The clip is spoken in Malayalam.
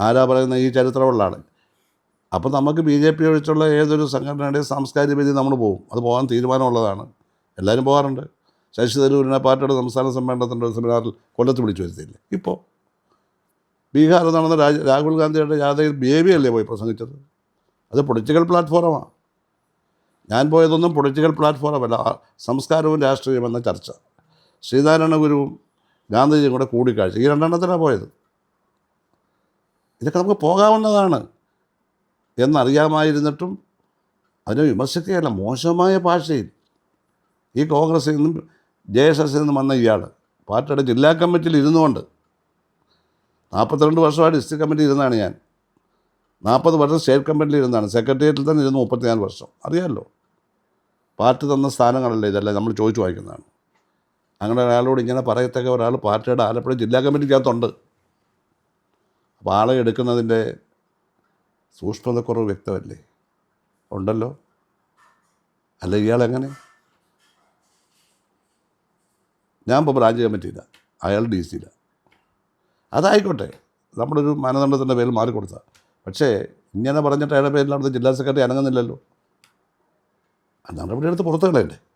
ആരാ പറയുന്ന ഈ ചരിത്രമുള്ള ആൾ. അപ്പം നമുക്ക് ബി ജെ പി ഒഴിച്ചുള്ള ഏതൊരു സംഘടനയുടെയും സാംസ്കാരിക വേദി നമ്മൾ പോകും. അത് പോകാൻ തീരുമാനമുള്ളതാണ്. എല്ലാവരും പോകാറുണ്ട്. ശശി തരൂരിനെ പാർട്ടിയുടെ സംസ്ഥാന സമ്മേളനത്തിൻ്റെ ഒരു സെമിനാറിൽ കൊല്ലത്ത് വിളിച്ചു വരുത്തിയില്ലേ? ഇപ്പോൾ ബീഹാറിൽ നടന്ന രാഹുൽ ഗാന്ധിയുടെ ജാഥയിൽ ബേബിയല്ലേ പോയി പ്രസംഗിച്ചത്? അത് പൊളിറ്റിക്കൽ പ്ലാറ്റ്ഫോറമാണ്. ഞാൻ പോയതൊന്നും പൊളിറ്റിക്കൽ പ്ലാറ്റ്ഫോറമല്ല, സംസ്കാരവും രാഷ്ട്രീയവും എന്ന ചർച്ച. ശ്രീനാരായണ ഗുരുവും ഗാന്ധിജിയും കൂടെ കൂടിക്കാഴ്ച, ഈ രണ്ടെണ്ണത്തിനാണ് പോയത്. ഇതൊക്കെ നമുക്ക് പോകാവുന്നതാണ് എന്നറിയാമായിരുന്നിട്ടും അതിനെ വിമർശിക്കുകയല്ല, മോശമായ ഭാഷയിൽ. ഈ കോൺഗ്രസിൽ നിന്നും JSSൽ നിന്നും വന്ന ഇയാൾ പാർട്ടിയുടെ ജില്ലാ കമ്മിറ്റിയിൽ ഇരുന്നുകൊണ്ട് 42 വർഷമായിട്ട് ഡിസ്ട്രിക്ട് കമ്മിറ്റി ഇരുന്നാണ് ഞാൻ. 40 വർഷം സ്റ്റേറ്റ് കമ്മിറ്റിയിൽ ഇരുന്നാണ്. സെക്രട്ടേറിയറ്റിൽ തന്നെ ഇരുന്ന് 34 വർഷം. അറിയാമല്ലോ, പാർട്ടി തന്ന സ്ഥാനങ്ങളല്ലേ ഇതല്ല, നമ്മൾ ചോദിച്ചു വായിക്കുന്നതാണ്. അങ്ങനെ ഒരാളോട് ഇങ്ങനെ പറയത്തക്ക ഒരാൾ പാർട്ടിയുടെ ആലപ്പുഴ ജില്ലാ കമ്മിറ്റിക്കകത്തുണ്ട്. അപ്പോൾ ആളെ എടുക്കുന്നതിൻ്റെ സൂക്ഷ്മതക്കുറവ് വ്യക്തമല്ലേ? ഉണ്ടല്ലോ. അല്ല, ഇയാളെങ്ങനെ? ഞാൻ ഇപ്പോൾ ബ്രാഞ്ച് കമ്മിറ്റിയിലാണ്, അയാൾ DC-യിലാണ്. അതായിക്കോട്ടെ, നമ്മളൊരു മാനദണ്ഡത്തിൻ്റെ പേരിൽ മാറിക്കൊടുത്താൽ. പക്ഷേ ഇങ്ങനെ പറഞ്ഞിട്ട് അയാളുടെ പേരിൽ അവിടുത്തെ ജില്ലാ സെക്രട്ടറി അനങ്ങുന്നില്ലല്ലോ. നടപടി എടുത്ത് പുറത്ത് കളയണ്ടേ?